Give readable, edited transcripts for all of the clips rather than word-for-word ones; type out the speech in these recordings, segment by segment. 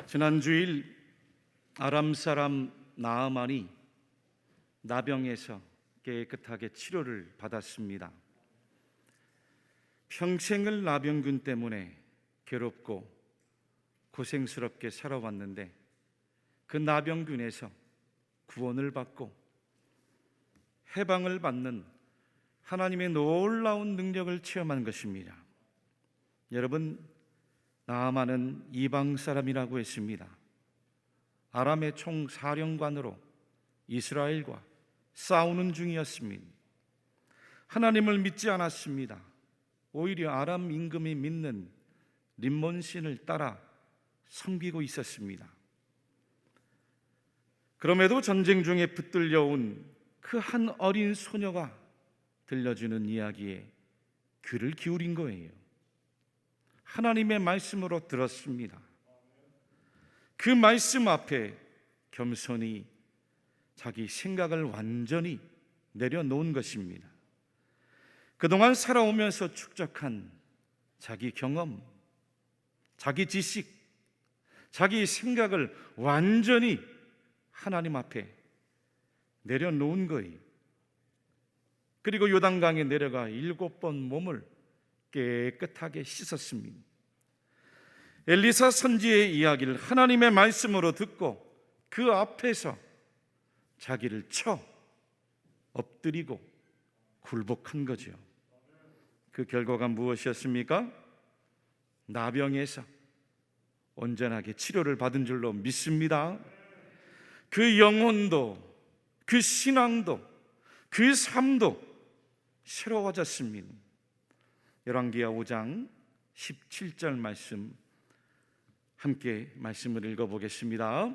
지난 주일 아람 사람 나아만이 나병에서 깨끗하게 치료를 받았습니다. 평생을 나병균 때문에 괴롭고 고생스럽게 살아왔는데 그 나병균에서 구원을 받고 해방을 받는 하나님의 놀라운 능력을 체험한 것입니다. 여러분, 나아만은 이방 사람이라고 했습니다. 아람의 총사령관으로 이스라엘과 싸우는 중이었습니다. 하나님을 믿지 않았습니다. 오히려 아람 임금이 믿는 림몬신을 따라 섬기고 있었습니다. 그럼에도 전쟁 중에 붙들려온 그 한 어린 소녀가 들려주는 이야기에 귀를 기울인 거예요. 하나님의 말씀으로 들었습니다. 그 말씀 앞에 겸손히 자기 생각을 완전히 내려놓은 것입니다. 그동안 살아오면서 축적한 자기 경험, 자기 지식, 자기 생각을 완전히 하나님 앞에 내려놓은 거예요. 그리고 요단강에 내려가 7번 몸을 깨끗하게 씻었습니다. 엘리사 선지의 이야기를 하나님의 말씀으로 듣고 그 앞에서 자기를 쳐 엎드리고 굴복한 거죠. 그 결과가 무엇이었습니까? 나병에서 온전하게 치료를 받은 줄로 믿습니다. 그 영혼도, 그 신앙도, 그 삶도 새로워졌습니다. 열왕기하 5장 17절 말씀 함께 말씀을 읽어보겠습니다.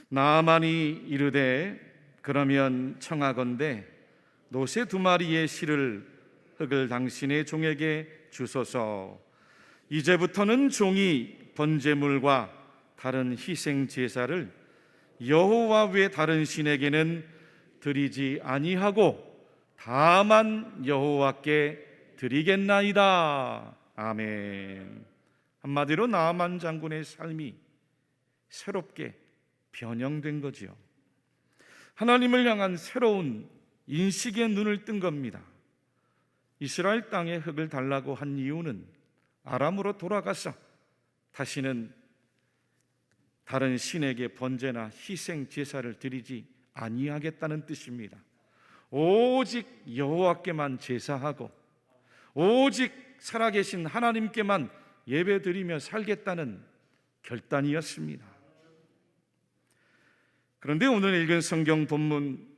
나아만이 이르되 그러면 청하건대 노새 2마리의 실을 흙을 당신의 종에게 주소서. 이제부터는 종이 번제물과 다른 희생 제사를 여호와 외 다른 신에게는 드리지 아니하고 다만 여호와께 드리겠나이다. 아멘. 한마디로 나아만 장군의 삶이 새롭게 변형된 거지요. 하나님을 향한 새로운 인식의 눈을 뜬 겁니다. 이스라엘 땅에 흙을 달라고 한 이유는 아람으로 돌아가서 다시는 다른 신에게 번제나 희생 제사를 드리지 아니하겠다는 뜻입니다. 오직 여호와께만 제사하고 오직 살아계신 하나님께만 예배드리며 살겠다는 결단이었습니다. 그런데 오늘 읽은 성경 본문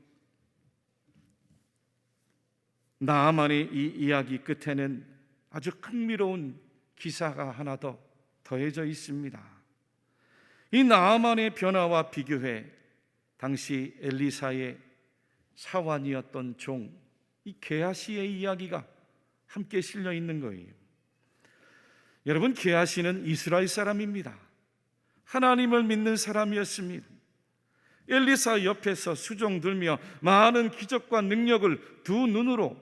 나아만의 이 이야기 끝에는 아주 흥미로운 기사가 하나 더 더해져 있습니다. 이 나아만의 변화와 비교해 당시 엘리사의 사환이었던 종, 이 게하시의 이야기가 함께 실려 있는 거예요. 여러분, 게하시는 이스라엘 사람입니다. 하나님을 믿는 사람이었습니다. 엘리사 옆에서 수종 들며 많은 기적과 능력을 두 눈으로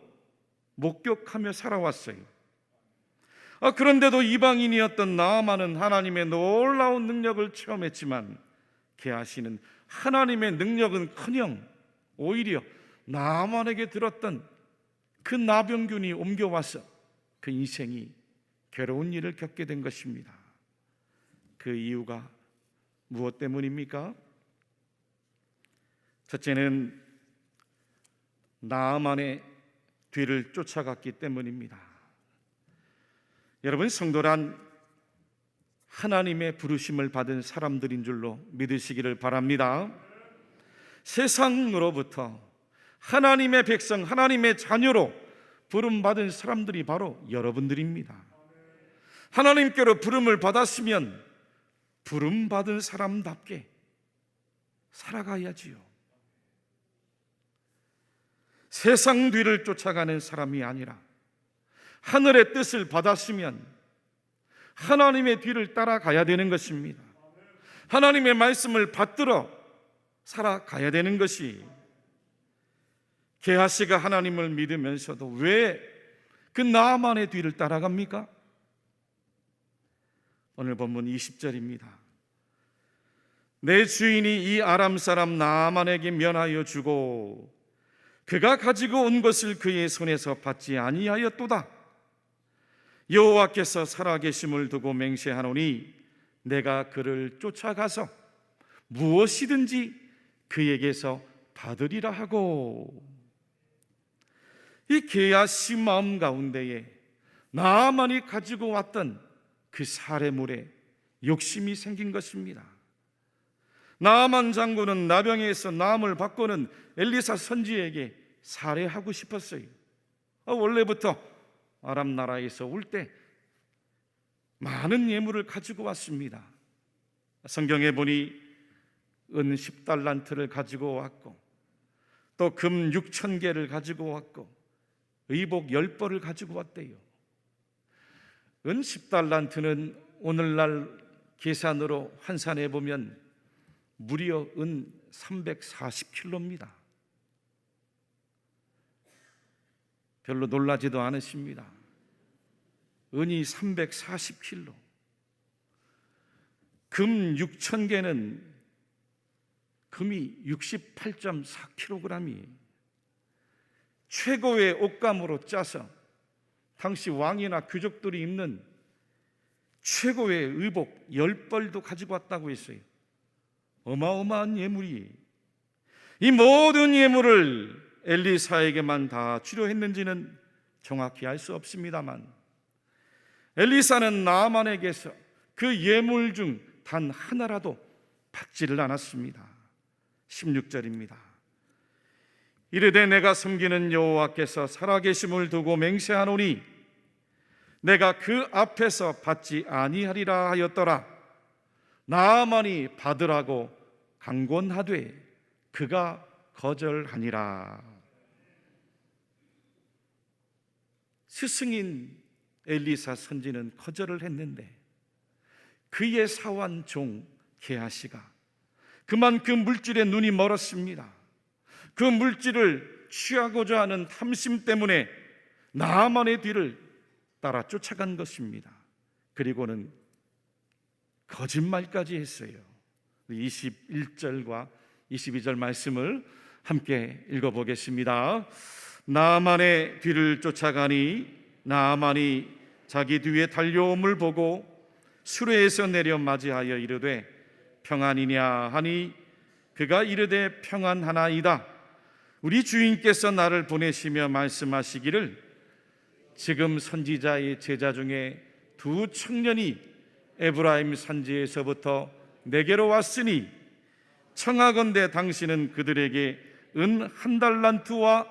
목격하며 살아왔어요. 그런데도 이방인이었던 나아만은 하나님의 놀라운 능력을 체험했지만 게하시는 하나님의 능력은커녕 오히려 나아만에게 들었던 그 나병균이 옮겨와서 그 인생이 괴로운 일을 겪게 된 것입니다. 그 이유가 무엇 때문입니까? 첫째는 나아만의 뒤를 쫓아갔기 때문입니다. 여러분, 성도란 하나님의 부르심을 받은 사람들인 줄로 믿으시기를 바랍니다. 세상으로부터 하나님의 백성, 하나님의 자녀로 부름받은 사람들이 바로 여러분들입니다. 하나님께로 부름을 받았으면 부름받은 사람답게 살아가야지요. 세상 뒤를 쫓아가는 사람이 아니라 하늘의 뜻을 받았으면 하나님의 뒤를 따라가야 되는 것입니다. 하나님의 말씀을 받들어 살아가야 되는 것이, 게하시가 하나님을 믿으면서도 왜 그 나아만의 뒤를 따라갑니까? 오늘 본문 20절입니다. 내 주인이 이 아람 사람 나아만에게 면하여 주고 그가 가지고 온 것을 그의 손에서 받지 아니하였도다. 여호와께서 살아계심을 두고 맹세하노니 내가 그를 쫓아가서 무엇이든지 그에게서 받으리라 하고. 이 게하시 마음 가운데에 나아만이 가지고 왔던 그 사례물에 욕심이 생긴 것입니다. 나아만 장군은 나병에서 나음을 바꾸는 엘리사 선지에게 살해하고 싶었어요. 원래부터 아람 나라에서 올 때 많은 예물을 가지고 왔습니다. 성경에 보니 은 10달란트를 가지고 왔고 또 금 6,000개를 가지고 왔고 의복 10벌을 가지고 왔대요. 은 10달란트는 오늘날 계산으로 환산해 보면 무려 은 340킬로입니다. 별로 놀라지도 않으십니다. 은이 340킬로, 금 6,000개는 금이 68.4kg이에요. 최고의 옷감으로 짜서 당시 왕이나 귀족들이 입는 최고의 의복 10벌도 가지고 왔다고 했어요. 어마어마한 예물이. 이 모든 예물을 엘리사에게만 다 치료했는지는 정확히 알 수 없습니다만 엘리사는 나아만에게서 그 예물 중 단 하나라도 받지를 않았습니다. 16절입니다. 이르되 내가 섬기는 여호와께서 살아계심을 두고 맹세하노니 내가 그 앞에서 받지 아니하리라 하였더라. 나아만이 받으라고 강권하되 그가 거절하니라. 스승인 엘리사 선지는 거절을 했는데 그의 사환 종 게하시가 그만큼 물질에 눈이 멀었습니다. 그 물질을 취하고자 하는 탐심 때문에 나아만의 뒤를 따라 쫓아간 것입니다. 그리고는 거짓말까지 했어요. 21절과 22절 말씀을 함께 읽어보겠습니다. 나아만의 뒤를 쫓아가니 나아만이 자기 뒤에 달려옴을 보고 수레에서 내려 맞이하여 이르되 평안이냐 하니 그가 이르되 평안하나이다. 우리 주인께서 나를 보내시며 말씀하시기를 지금 선지자의 제자 중에 두 청년이 에브라임 산지에서부터 내게로 왔으니 청하건대 당신은 그들에게 은 1달란트와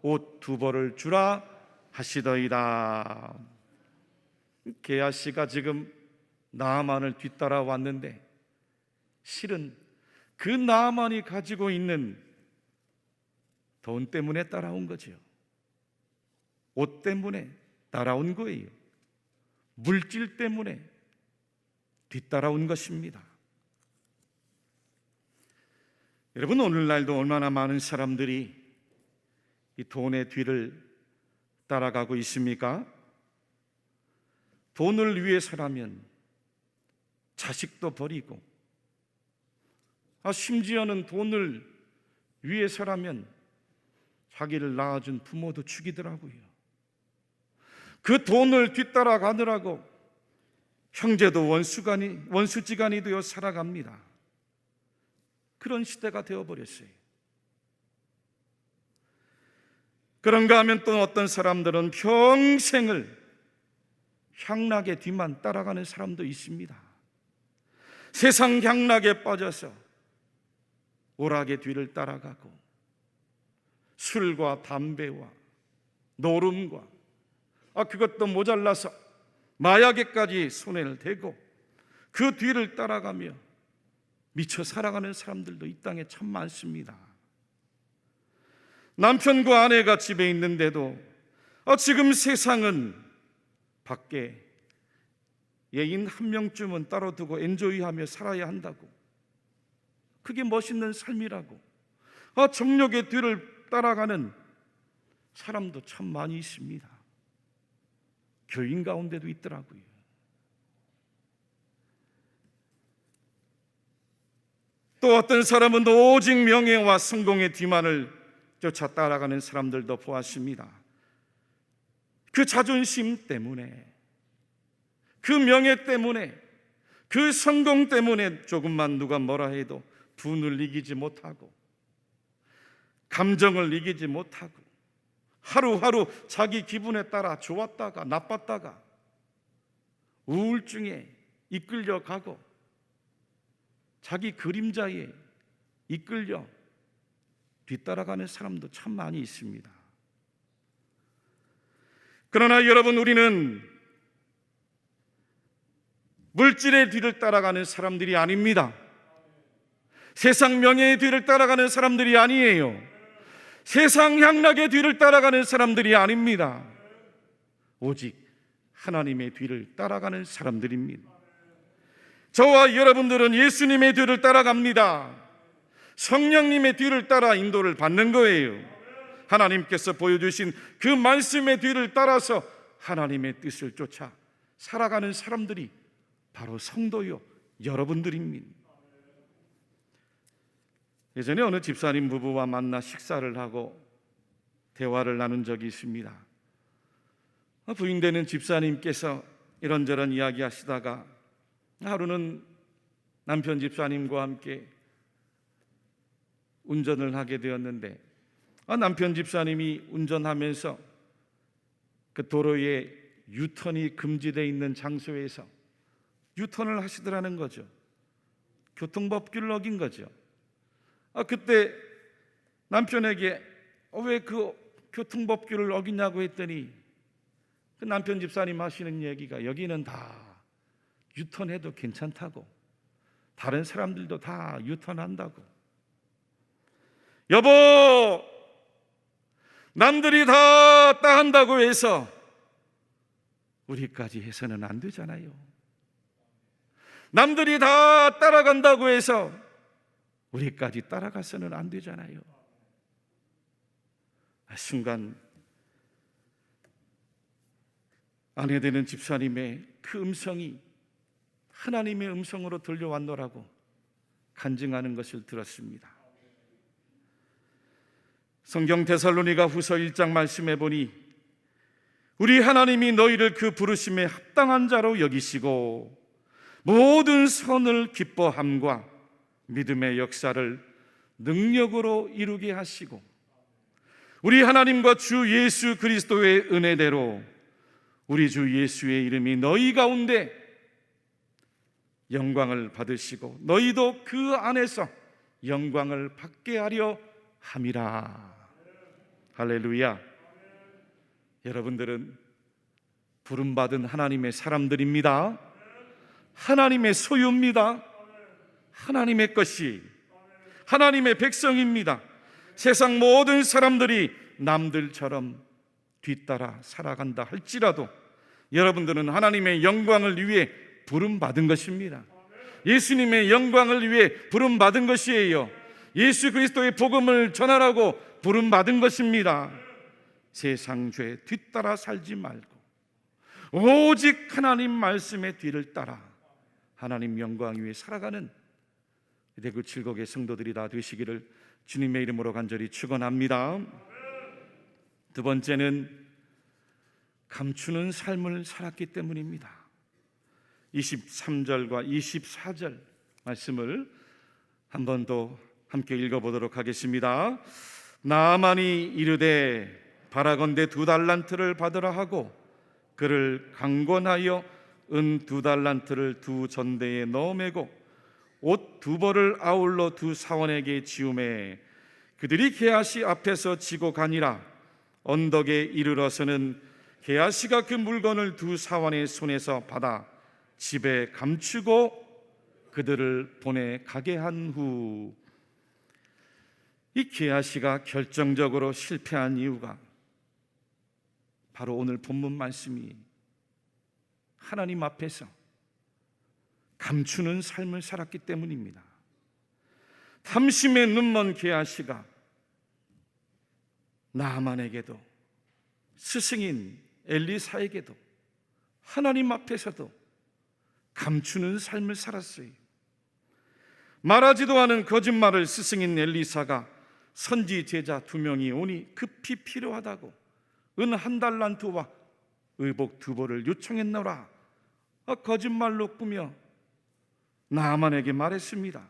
옷 2벌을 주라 하시더이다. 게하시가 지금 나아만을 뒤따라 왔는데 실은 그 나아만이 가지고 있는 돈 때문에 따라온 거죠. 옷 때문에 따라온 거예요. 물질 때문에 뒤따라온 것입니다. 여러분, 오늘날도 얼마나 많은 사람들이 이 돈의 뒤를 따라가고 있습니까? 돈을 위해서라면 자식도 버리고, 심지어는 돈을 위해서라면 자기를 낳아준 부모도 죽이더라고요. 그 돈을 뒤따라가느라고 형제도 원수지간이 되어 살아갑니다. 그런 시대가 되어버렸어요. 그런가 하면 또 어떤 사람들은 평생을 향락의 뒤만 따라가는 사람도 있습니다. 세상 향락에 빠져서 오락의 뒤를 따라가고 술과 담배와 노름과 그것도 모자라서 마약에까지 손을 대고 그 뒤를 따라가며 미쳐 살아가는 사람들도 이 땅에 참 많습니다. 남편과 아내가 집에 있는데도 지금 세상은 밖에 예인 한 명쯤은 따로 두고 엔조이하며 살아야 한다고, 그게 멋있는 삶이라고 정욕의 뒤를 따라가는 사람도 참 많이 있습니다. 교인 가운데도 있더라고요. 또 어떤 사람은 오직 명예와 성공의 뒤만을 쫓아 따라가는 사람들도 보았습니다. 그 자존심 때문에, 그 명예 때문에, 그 성공 때문에 조금만 누가 뭐라 해도 분을 이기지 못하고, 감정을 이기지 못하고, 하루하루 자기 기분에 따라 좋았다가 나빴다가 우울증에 이끌려가고 자기 그림자에 이끌려 뒤따라가는 사람도 참 많이 있습니다. 그러나 여러분, 우리는 물질의 뒤를 따라가는 사람들이 아닙니다. 세상 명예의 뒤를 따라가는 사람들이 아니에요. 세상 향락의 뒤를 따라가는 사람들이 아닙니다. 오직 하나님의 뒤를 따라가는 사람들입니다. 저와 여러분들은 예수님의 뒤를 따라갑니다. 성령님의 뒤를 따라 인도를 받는 거예요. 하나님께서 보여주신 그 말씀의 뒤를 따라서 하나님의 뜻을 쫓아 살아가는 사람들이 바로 성도요, 여러분들입니다. 예전에 어느 집사님 부부와 만나 식사를 하고 대화를 나눈 적이 있습니다. 부인되는 집사님께서 이런저런 이야기하시다가 하루는 남편 집사님과 함께 운전을 하게 되었는데, 남편 집사님이 운전하면서 그 도로에 유턴이 금지되어 있는 장소에서 유턴을 하시더라는 거죠. 교통법규를 어긴 거죠. 그때 남편에게 왜 그 교통법규를 어기냐고 했더니 그 남편 집사님 하시는 얘기가 여기는 다 유턴해도 괜찮다고, 다른 사람들도 다 유턴한다고. 여보, 남들이 다 따한다고 해서 우리까지 해서는 안 되잖아요. 남들이 다 따라간다고 해서 우리까지 따라가서는 안 되잖아요. 순간 아내 되는 집사님의 그 음성이 하나님의 음성으로 들려왔노라고 간증하는 것을 들었습니다. 성경 데살로니가 후서 1장 말씀해 보니 우리 하나님이 너희를 그 부르심에 합당한 자로 여기시고 모든 선을 기뻐함과 믿음의 역사를 능력으로 이루게 하시고 우리 하나님과 주 예수 그리스도의 은혜대로 우리 주 예수의 이름이 너희 가운데 영광을 받으시고 너희도 그 안에서 영광을 받게 하려 함이라. 할렐루야. 여러분들은 부름받은 하나님의 사람들입니다. 하나님의 소유입니다. 하나님의 것이 하나님의 백성입니다. 세상 모든 사람들이 남들처럼 뒤따라 살아간다 할지라도 여러분들은 하나님의 영광을 위해 부름받은 것입니다. 예수님의 영광을 위해 부름받은 것이에요. 예수 그리스도의 복음을 전하라고 부름받은 것입니다. 세상 죄 뒤따라 살지 말고 오직 하나님 말씀의 뒤를 따라 하나님 영광 위에 살아가는 대구 칠곡의 성도들이 다 되시기를 주님의 이름으로 간절히 축원합니다. 두 번째는 감추는 삶을 살았기 때문입니다. 23절과 24절 말씀을 한 번 더 함께 읽어보도록 하겠습니다. 나아만이 이르되 바라건대 2달란트를 받으라 하고 그를 강권하여 은 2달란트를 2전대에 넣어 매고 옷 2벌을 아울러 2사원에게 지우매 그들이 게하시 앞에서 지고 가니라. 언덕에 이르러서는 게하시가 그 물건을 2사원의 손에서 받아 집에 감추고 그들을 보내 가게 한 후, 이 게하시가 결정적으로 실패한 이유가 바로 오늘 본문 말씀이 하나님 앞에서 감추는 삶을 살았기 때문입니다. 탐심에 눈먼 게하시가 나아만에게도 스승인 엘리사에게도 하나님 앞에서도 감추는 삶을 살았어요. 말하지도 않은 거짓말을 스승인 엘리사가 선지 제자 2명이 오니 급히 필요하다고 은 1달란트와 의복 2벌을 요청했노라. 거짓말로 꾸며 나아만에게 말했습니다.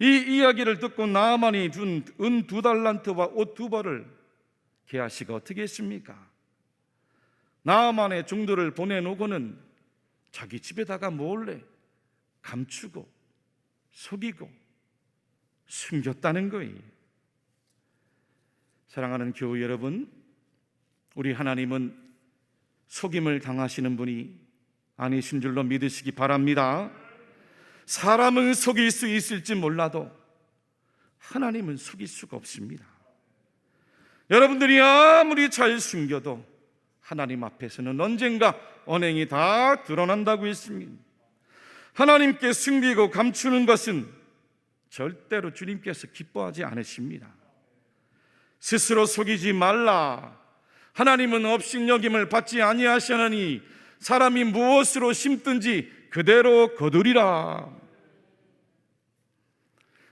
이 이야기를 듣고 나아만이 준 은 2달란트와 옷 2벌을 게하시가 어떻게 했습니까? 나아만의 종들을 보내놓고는 자기 집에다가 몰래 감추고 속이고 숨겼다는 거예요. 사랑하는 교우 여러분, 우리 하나님은 속임을 당하시는 분이 아니신 줄로 믿으시기 바랍니다. 사람은 속일 수 있을지 몰라도 하나님은 속일 수가 없습니다. 여러분들이 아무리 잘 숨겨도 하나님 앞에서는 언젠가 언행이 다 드러난다고 했습니다. 하나님께 숨기고 감추는 것은 절대로 주님께서 기뻐하지 않으십니다. 스스로 속이지 말라. 하나님은 업신여김을 받지 아니하시나니 사람이 무엇으로 심든지 그대로 거두리라.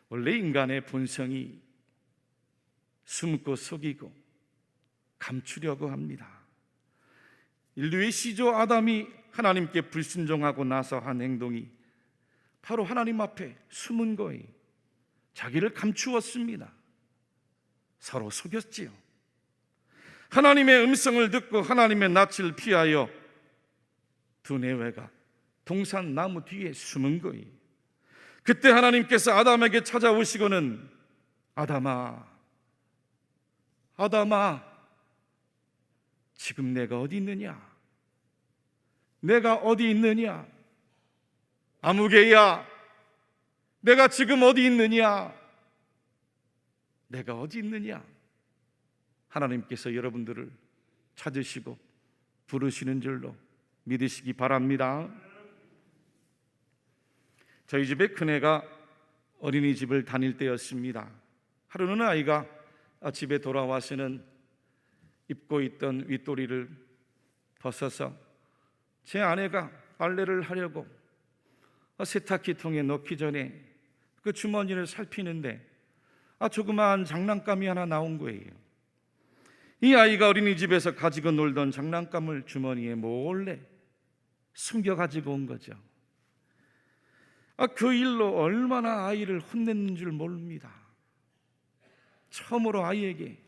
원래 인간의 본성이 숨고 속이고 감추려고 합니다. 인류의 시조 아담이 하나님께 불순종하고 나서 한 행동이 바로 하나님 앞에 숨은 거예요. 자기를 감추었습니다. 서로 속였지요. 하나님의 음성을 듣고 하나님의 낯을 피하여 두 내외가 동산 나무 뒤에 숨은 거예요. 그때 하나님께서 아담에게 찾아오시고는 아담아, 아담아, 지금 내가 어디 있느냐? 내가 어디 있느냐? 아무개야, 내가 지금 어디 있느냐? 내가 어디 있느냐? 하나님께서 여러분들을 찾으시고 부르시는 줄로 믿으시기 바랍니다. 저희 집에 큰애가 어린이집을 다닐 때였습니다. 하루는 아이가 집에 돌아와서는 입고 있던 윗도리를 벗어서 제 아내가 빨래를 하려고 세탁기통에 넣기 전에 그 주머니를 살피는데 조그마한 장난감이 하나 나온 거예요. 이 아이가 어린이집에서 가지고 놀던 장난감을 주머니에 몰래 숨겨 가지고 온 거죠. 그 일로 얼마나 아이를 혼냈는 줄 모릅니다. 처음으로 아이에게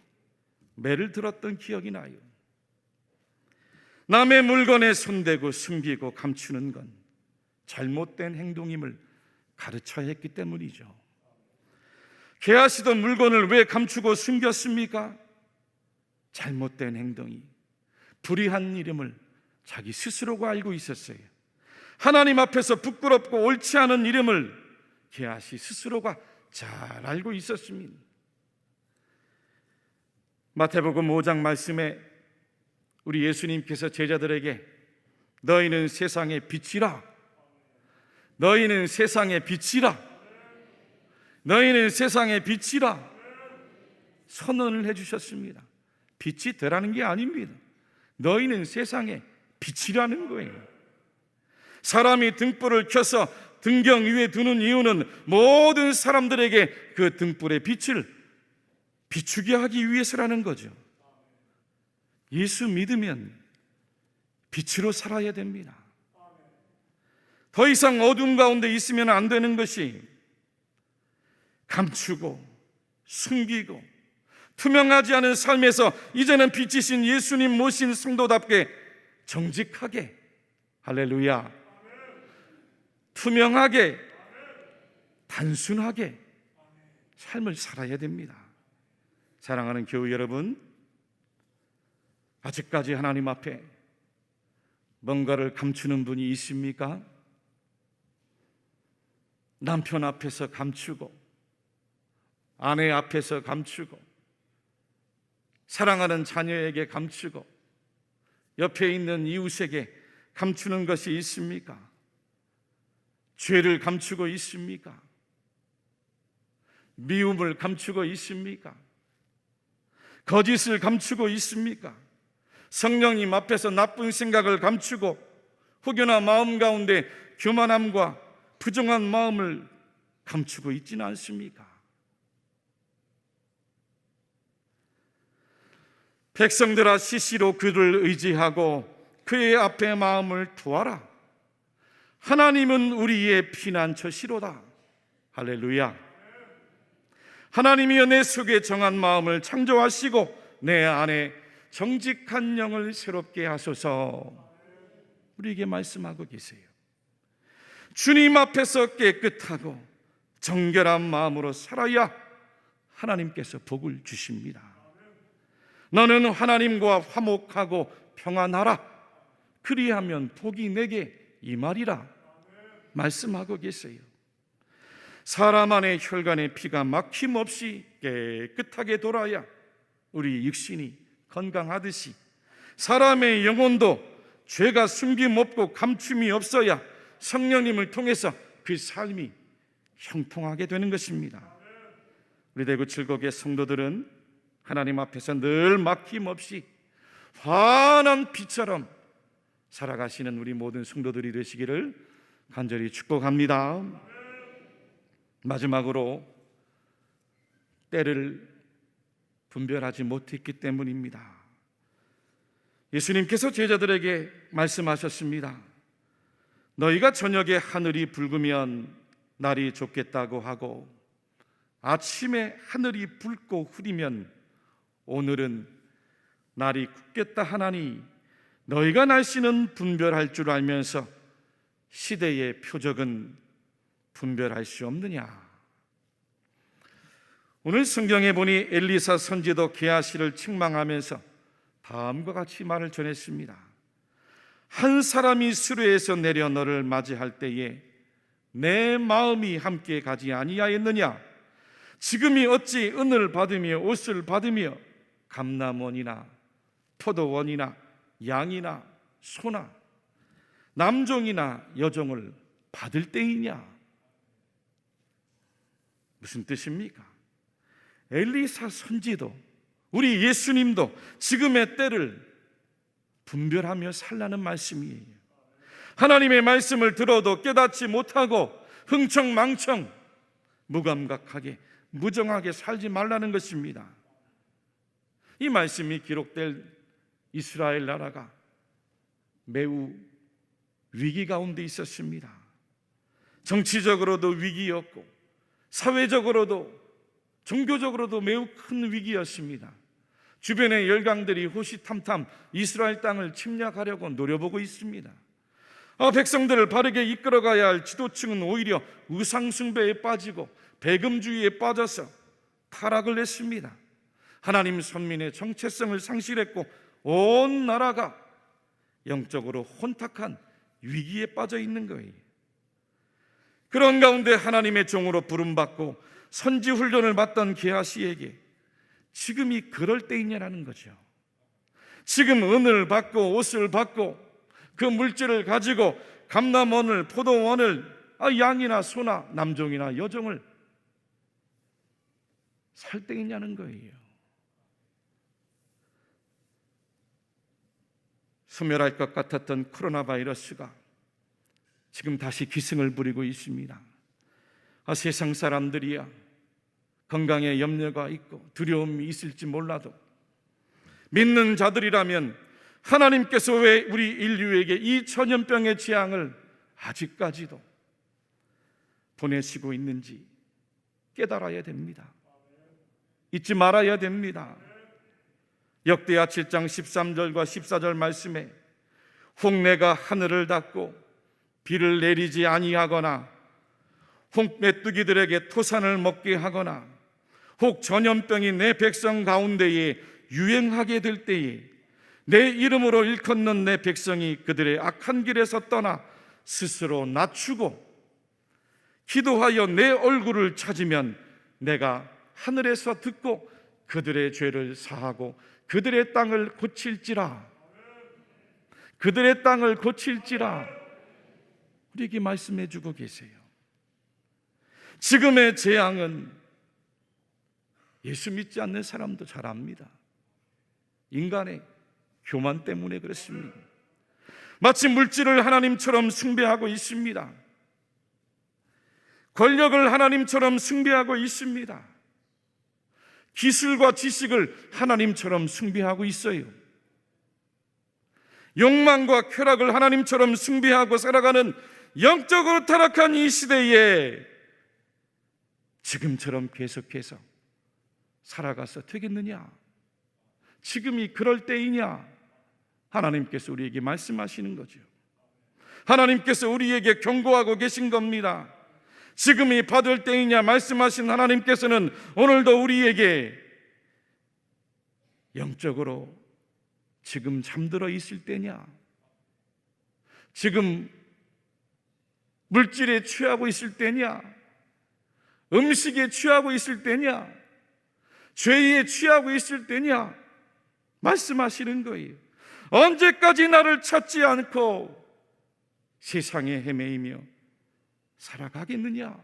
매를 들었던 기억이 나요. 남의 물건에 손대고 숨기고 감추는 건 잘못된 행동임을 가르쳐야 했기 때문이죠. 개하시던 물건을 왜 감추고 숨겼습니까? 잘못된 행동이, 불의한 이름을 자기 스스로가 알고 있었어요. 하나님 앞에서 부끄럽고 옳지 않은 이름을 게하시 스스로가 잘 알고 있었습니다. 마태복음 5장 말씀에 우리 예수님께서 제자들에게 너희는 세상의 빛이라, 너희는 세상의 빛이라, 너희는 세상의 빛이라 선언을 해주셨습니다. 빛이 되라는 게 아닙니다. 너희는 세상의 빛이라는 거예요. 사람이 등불을 켜서 등경 위에 두는 이유는 모든 사람들에게 그 등불의 빛을 비추게 하기 위해서라는 거죠. 예수 믿으면 빛으로 살아야 됩니다. 더 이상 어둠 가운데 있으면 안 되는 것이 감추고 숨기고 투명하지 않은 삶에서 이제는 빛이신 예수님 모신 성도답게 정직하게, 할렐루야, 투명하게, 단순하게 삶을 살아야 됩니다. 사랑하는 교우 여러분, 아직까지 하나님 앞에 뭔가를 감추는 분이 있습니까? 남편 앞에서 감추고, 아내 앞에서 감추고, 사랑하는 자녀에게 감추고, 옆에 있는 이웃에게 감추는 것이 있습니까? 죄를 감추고 있습니까? 미움을 감추고 있습니까? 거짓을 감추고 있습니까? 성령님 앞에서 나쁜 생각을 감추고 혹여나 마음 가운데 교만함과 부정한 마음을 감추고 있지는 않습니까? 백성들아, 시시로 그를 의지하고 그의 앞에 마음을 두어라. 하나님은 우리의 피난처시로다. 할렐루야. 하나님이여 내 속에 정한 마음을 창조하시고 내 안에 정직한 영을 새롭게 하소서. 우리에게 말씀하고 계세요. 주님 앞에서 깨끗하고 정결한 마음으로 살아야 하나님께서 복을 주십니다. 너는 하나님과 화목하고 평안하라. 그리하면 복이 내게 임하리라 말씀하고 계세요. 사람 안의 혈관의 피가 막힘없이 깨끗하게 돌아야 우리 육신이 건강하듯이 사람의 영혼도 죄가 숨김없고 감춤이 없어야 성령님을 통해서 그 삶이 형통하게 되는 것입니다. 우리 대구 칠곡의 성도들은 하나님 앞에서 늘 막힘없이 환한 빛처럼 살아가시는 우리 모든 성도들이 되시기를 간절히 축복합니다. 마지막으로 때를 분별하지 못했기 때문입니다. 예수님께서 제자들에게 말씀하셨습니다. 너희가 저녁에 하늘이 붉으면 날이 좋겠다고 하고 아침에 하늘이 붉고 흐리면 오늘은 날이 굳겠다 하나니 너희가 날씨는 분별할 줄 알면서 시대의 표적은 분별할 수 없느냐. 오늘 성경에 보니 엘리사 선지도 게하시를 책망하면서 다음과 같이 말을 전했습니다. 한 사람이 수레에서 내려 너를 맞이할 때에 내 마음이 함께 가지 아니하였느냐. 지금이 어찌 은을 받으며 옷을 받으며 감람원이나 포도원이나 양이나 소나 남종이나 여종을 받을 때이냐. 무슨 뜻입니까? 엘리사 선지도 우리 예수님도 지금의 때를 분별하며 살라는 말씀이에요. 하나님의 말씀을 들어도 깨닫지 못하고 흥청망청 무감각하게 무정하게 살지 말라는 것입니다. 이 말씀이 기록될 이스라엘 나라가 매우 위기 가운데 있었습니다. 정치적으로도 위기였고 사회적으로도 종교적으로도 매우 큰 위기였습니다. 주변의 열강들이 호시탐탐 이스라엘 땅을 침략하려고 노려보고 있습니다. 백성들을 바르게 이끌어가야 할 지도층은 오히려 우상숭배에 빠지고 배금주의에 빠져서 타락을 했습니다. 하나님 선민의 정체성을 상실했고 온 나라가 영적으로 혼탁한 위기에 빠져 있는 거예요. 그런 가운데 하나님의 종으로 부름받고 선지 훈련을 받던 게하시에게 지금이 그럴 때이냐라는 거죠. 지금 은을 받고 옷을 받고 그 물질을 가지고 감람원을 포도원을 양이나 소나 남종이나 여종을 살 때이냐는 거예요. 소멸할 것 같았던 코로나 바이러스가 지금 다시 기승을 부리고 있습니다. 세상 사람들이야 건강에 염려가 있고 두려움이 있을지 몰라도 믿는 자들이라면 하나님께서 왜 우리 인류에게 이 전염병의 재앙을 아직까지도 보내시고 있는지 깨달아야 됩니다. 잊지 말아야 됩니다. 역대하 7장 13절과 14절 말씀에 혹 내가 하늘을 닫고 비를 내리지 아니하거나 혹 메뚜기들에게 토산을 먹게 하거나 혹 전염병이 내 백성 가운데에 유행하게 될 때에 내 이름으로 일컫는 내 백성이 그들의 악한 길에서 떠나 스스로 낮추고 기도하여 내 얼굴을 찾으면 내가 하늘에서 듣고 그들의 죄를 사하고 그들의 땅을 고칠지라. 그들의 땅을 고칠지라. 우리에게 말씀해 주고 계세요. 지금의 재앙은 예수 믿지 않는 사람도 잘 압니다. 인간의 교만 때문에 그렇습니다. 마치 물질을 하나님처럼 숭배하고 있습니다. 권력을 하나님처럼 숭배하고 있습니다. 기술과 지식을 하나님처럼 숭배하고 있어요. 욕망과 쾌락을 하나님처럼 숭배하고 살아가는 영적으로 타락한 이 시대에 지금처럼 계속해서 살아가서 되겠느냐? 지금이 그럴 때이냐? 하나님께서 우리에게 말씀하시는 거죠. 하나님께서 우리에게 경고하고 계신 겁니다. 지금이 받을 때이냐 말씀하신 하나님께서는 오늘도 우리에게 영적으로 지금 잠들어 있을 때냐? 지금 물질에 취하고 있을 때냐? 음식에 취하고 있을 때냐? 죄에 취하고 있을 때냐? 말씀하시는 거예요. 언제까지 나를 찾지 않고 세상에 헤매이며 살아가겠느냐?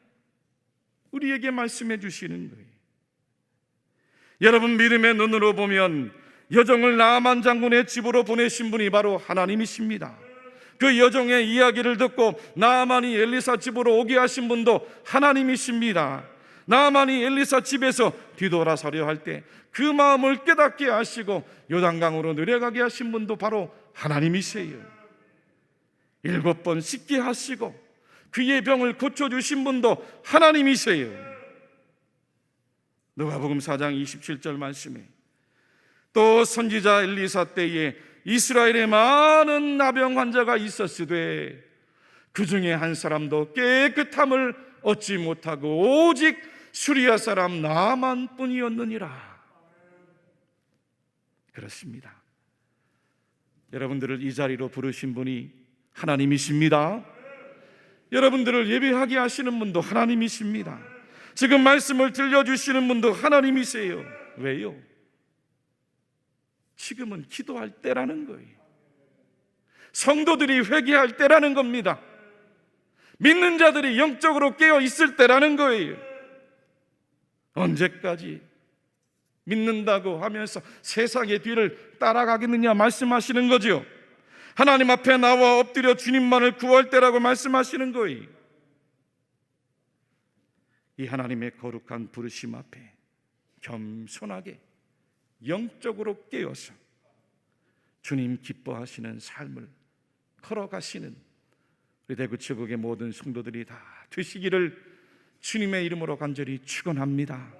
우리에게 말씀해 주시는 거예요. 여러분, 믿음의 눈으로 보면 여종을 나아만 장군의 집으로 보내신 분이 바로 하나님이십니다. 그 여종의 이야기를 듣고 나아만이 엘리사 집으로 오게 하신 분도 하나님이십니다. 나아만이 엘리사 집에서 뒤돌아서려 할 때 그 마음을 깨닫게 하시고 요단강으로 내려가게 하신 분도 바로 하나님이세요. 7번 씻게 하시고 그의 병을 고쳐주신 분도 하나님이세요. 누가복음 4장 27절 말씀에 또 선지자 엘리사 때에 이스라엘에 많은 나병 환자가 있었으되 그 중에 한 사람도 깨끗함을 얻지 못하고 오직 수리아 사람 나만 뿐이었느니라. 그렇습니다. 여러분들을 이 자리로 부르신 분이 하나님이십니다. 여러분들을 예배하게 하시는 분도 하나님이십니다. 지금 말씀을 들려주시는 분도 하나님이세요. 왜요? 지금은 기도할 때라는 거예요. 성도들이 회개할 때라는 겁니다. 믿는 자들이 영적으로 깨어 있을 때라는 거예요. 언제까지 믿는다고 하면서 세상의 뒤를 따라가겠느냐 말씀하시는 거죠. 하나님 앞에 나와 엎드려 주님만을 구할 때라고 말씀하시는 거예요. 이 하나님의 거룩한 부르심 앞에 겸손하게 영적으로 깨어서 주님 기뻐하시는 삶을 걸어가시는 우리 대구치국의 모든 성도들이 다 되시기를 주님의 이름으로 간절히 축원합니다.